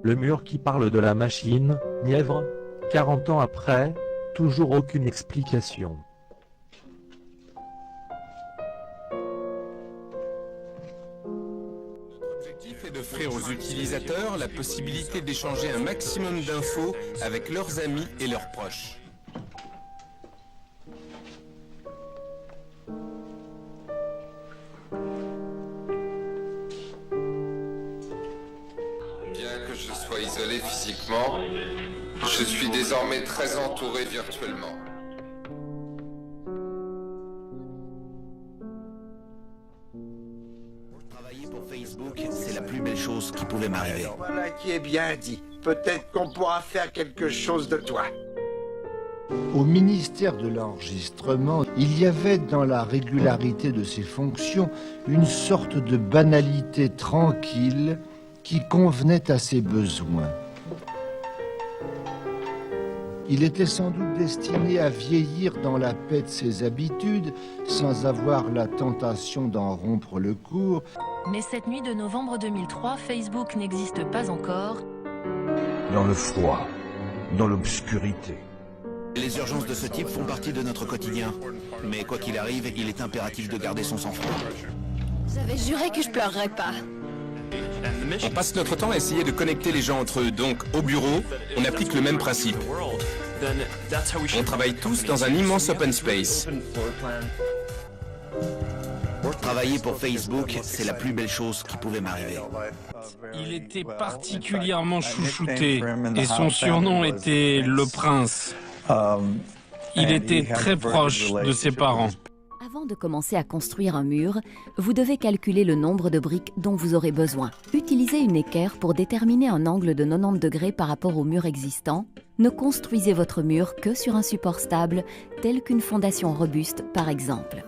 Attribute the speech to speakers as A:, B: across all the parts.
A: Le mur qui parle de la machine, Nièvre, 40 ans après, toujours aucune explication.
B: Notre objectif est d'offrir aux utilisateurs la possibilité d'échanger un maximum d'infos avec leurs amis et leurs proches.
C: Bien que je sois isolé physiquement, je suis désormais très entouré virtuellement.
D: Travailler pour Facebook, c'est la plus belle chose qui pouvait m'arriver.
E: Voilà qui est bien dit. Peut-être qu'on pourra faire quelque chose de toi.
F: Au ministère de l'Enregistrement, il y avait dans la régularité de ses fonctions une sorte de banalité tranquille qui convenait à ses besoins. Il était sans doute destiné à vieillir dans la paix de ses habitudes, sans avoir la tentation d'en rompre le cours.
G: Mais cette nuit de novembre 2003, Facebook n'existe pas encore.
H: Dans le froid, dans l'obscurité.
D: Les urgences de ce type font partie de notre quotidien. Mais quoi qu'il arrive, il est impératif de garder son sang-froid.
I: J'avais juré que je pleurerais pas.
B: On passe notre temps à essayer de connecter les gens entre eux, donc au bureau, on applique le même principe. On travaille tous dans un immense open space.
D: Travailler pour Facebook, c'est la plus belle chose qui pouvait m'arriver.
J: Il était particulièrement chouchouté et son surnom était le prince. Il était très proche de ses parents.
I: Avant de commencer à construire un mur, vous devez calculer le nombre de briques dont vous aurez besoin. Utilisez une équerre pour déterminer un angle de 90 degrés par rapport au mur existant. Ne construisez votre mur que sur un support stable, tel qu'une fondation robuste par exemple.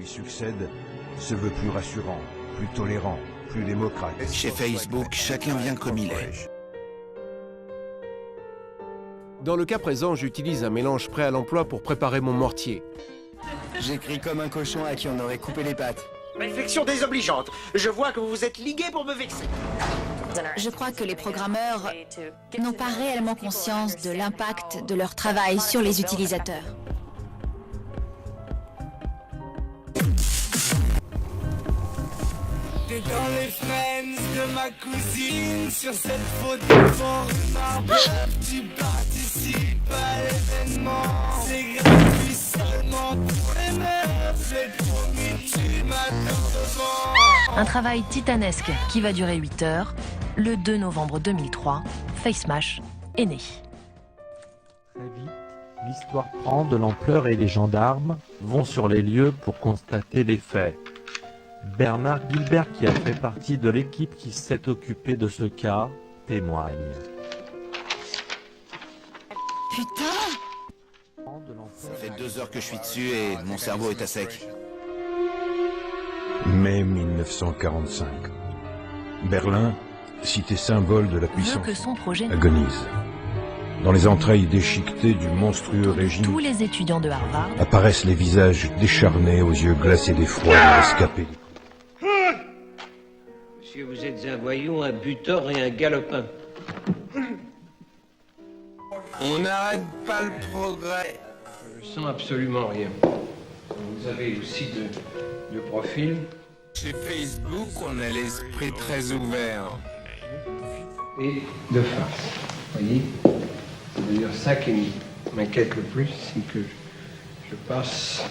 H: Succède se veut plus rassurant, plus tolérant, plus démocrate.
D: Chez Facebook, chacun vient comme il est.
K: Dans le cas présent, j'utilise un mélange prêt à l'emploi pour préparer mon mortier.
D: J'écris comme un cochon à qui on aurait coupé les pattes.
E: Réflexion désobligeante. Je vois que vous vous êtes ligués pour me vexer.
I: Je crois que les programmeurs n'ont pas réellement conscience de l'impact de leur travail sur les utilisateurs.
L: T'es dans les friends de ma cousine sur cette photo marbre. Tu participes à l'événement. C'est gratuit seulement pour les meufs. Les promis, tu m'attends devant.
G: Un travail titanesque qui va durer 8 heures. Le 2 novembre 2003, FaceMash est né.
A: Très vite, l'histoire prend de l'ampleur et les gendarmes vont sur les lieux pour constater les faits. Bernard Gilbert, qui a fait partie de l'équipe qui s'est occupée de ce cas, témoigne.
I: Putain!
D: Ça fait 2 heures que je suis dessus et mon cerveau est à sec.
H: Mai 1945. Berlin, cité symbole de la puissance,
G: que son projet
H: agonise. Dans les entrailles déchiquetées du monstrueux régime,
G: tous les étudiants de Harvard
H: apparaissent les visages décharnés aux yeux glacés d'effroi de rescapés.
M: Monsieur, vous êtes un voyou, un butor et un galopin.
B: On n'arrête pas le progrès.
M: Je sens absolument rien. Vous avez aussi de profil.
B: Chez Facebook, on a l'esprit très ouvert.
M: Et de face. Vous voyez? C'est d'ailleurs ça qui m'inquiète le plus, c'est que je passe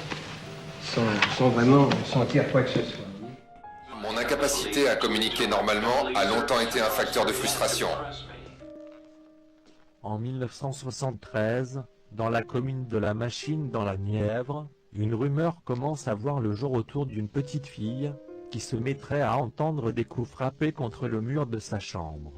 M: sans vraiment sentir quoi que ce soit.
C: Mon incapacité à communiquer normalement a longtemps été un facteur de frustration.
A: En 1973, dans la commune de La Machine dans la Nièvre, une rumeur commence à voir le jour autour d'une petite fille qui se mettrait à entendre des coups frappés contre le mur de sa chambre.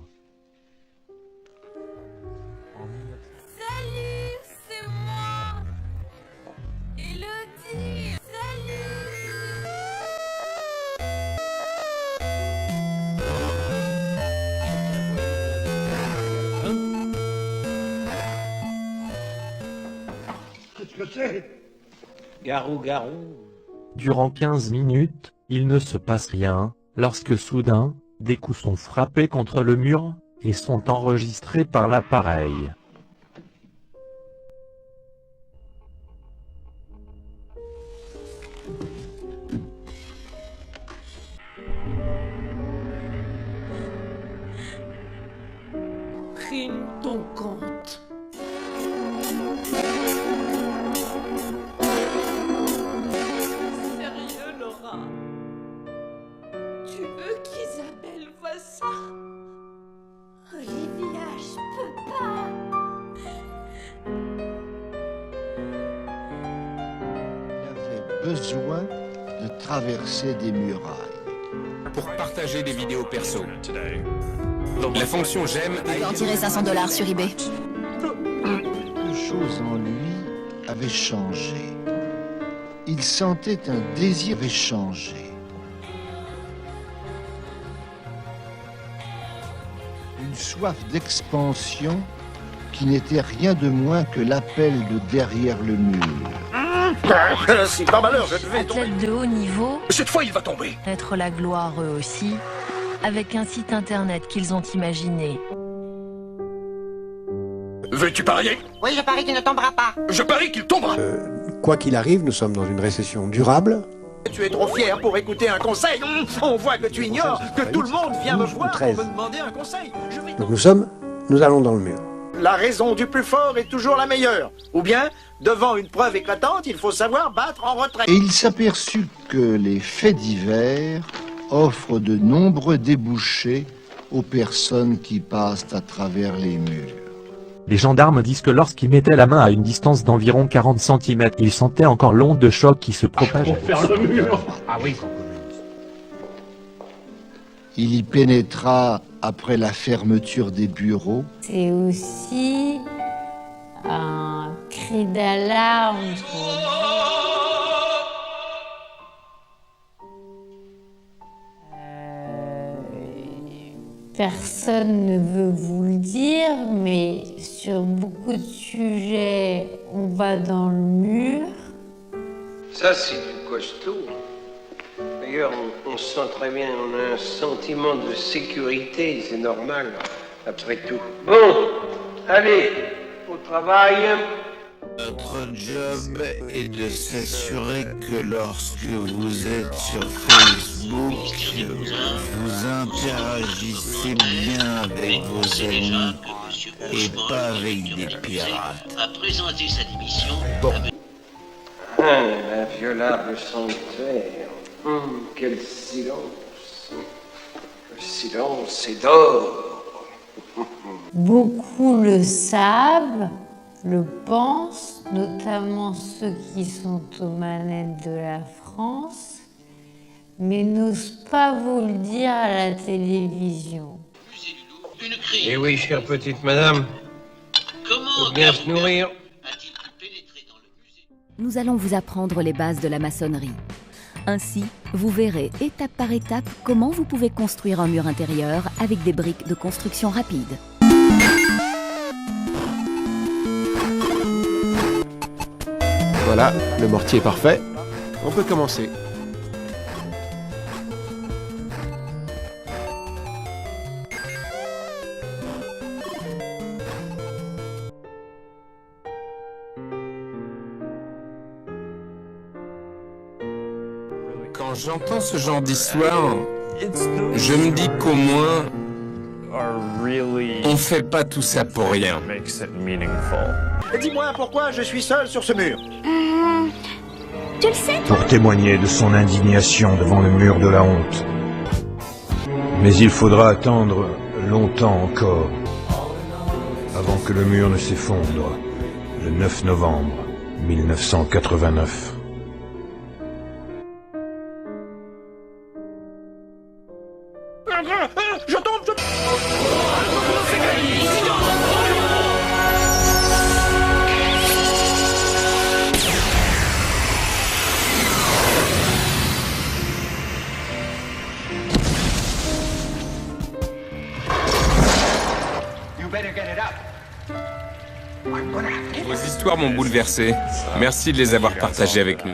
E: c'est.
M: Garou, garou.
A: Durant 15 minutes, il ne se passe rien, lorsque soudain, des coups sont frappés contre le mur, et sont enregistrés par l'appareil.
L: Prime ton compte. Sérieux, Laura? Tu veux qu'Isabelle voie ça? Olivia, je peux pas.
F: Il avait besoin de traverser des murailles.
B: Pour partager des vidéos perso. La fonction j'aime
G: Tu peux en tirer $500 sur eBay.
F: Quelque chose en lui avait changé. Il sentait un désir échangé. Une soif d'expansion qui n'était rien de moins que l'appel de derrière le mur.
E: C'est pas malheur, je devais tomber.
G: Athlètes de haut niveau,
E: Cette fois, il va tomber.
G: être la gloire eux aussi, avec un site internet qu'ils ont imaginé.
E: Veux-tu parier?
N: Oui, je parie qu'il ne tombera pas.
E: Je parie qu'il tombera.
M: Quoi qu'il arrive, nous sommes dans une récession durable.
E: Tu es trop fier pour écouter un conseil. On voit que tu ignores que tout le monde vient me voir pour me demander un conseil.
M: Donc nous allons dans le mur.
E: La raison du plus fort est toujours la meilleure. Ou bien, devant une preuve éclatante, il faut savoir battre en retraite.
F: Et il s'aperçut que les faits divers offrent de nombreux débouchés aux personnes qui passent à travers les murs.
A: Les gendarmes disent que lorsqu'ils mettaient la main à une distance d'environ 40 cm, ils sentaient encore l'onde de choc qui se propageait.
E: Pour faire le mur.
M: Ah oui.
F: Il y pénétra après la fermeture des bureaux.
O: C'est aussi un cri d'alarme. Personne ne veut vous le dire, mais sur beaucoup de sujets, on va dans le mur.
M: Ça, c'est du costaud. D'ailleurs, on se sent très bien, on a un sentiment de sécurité, c'est normal, après tout. Bon, allez, au travail.
D: Notre job est de s'assurer que lorsque vous êtes sur Facebook, vous interagissez bien avec vos amis et pas avec des pirates.
P: A présenté sa démission.
M: Bon. L'inviolable sanctuaire. Quel silence. Le silence est d'or.
O: Beaucoup le savent, le pensent, notamment ceux qui sont aux manettes de la France, mais n'osent pas vous le dire à la télévision.
M: Eh oui, chère petite madame. Faut bien se nourrir.
I: Nous allons vous apprendre les bases de la maçonnerie. Ainsi, vous verrez étape par étape comment vous pouvez construire un mur intérieur avec des briques de construction rapide.
K: Voilà, le mortier est parfait. On peut commencer.
B: Quand j'entends ce genre d'histoire, je me dis qu'au moins, on fait pas tout ça pour rien.
E: Dis-moi pourquoi je suis seul sur ce mur.
N: Tu le sais,
H: Pour témoigner de son indignation devant le mur de la honte. Mais il faudra attendre longtemps encore, avant que le mur ne s'effondre, le 9 novembre 1989.
E: Je tombe,
M: You better get it up.
B: Vos histoires m'ont bouleversé. Merci de les avoir partagées avec nous.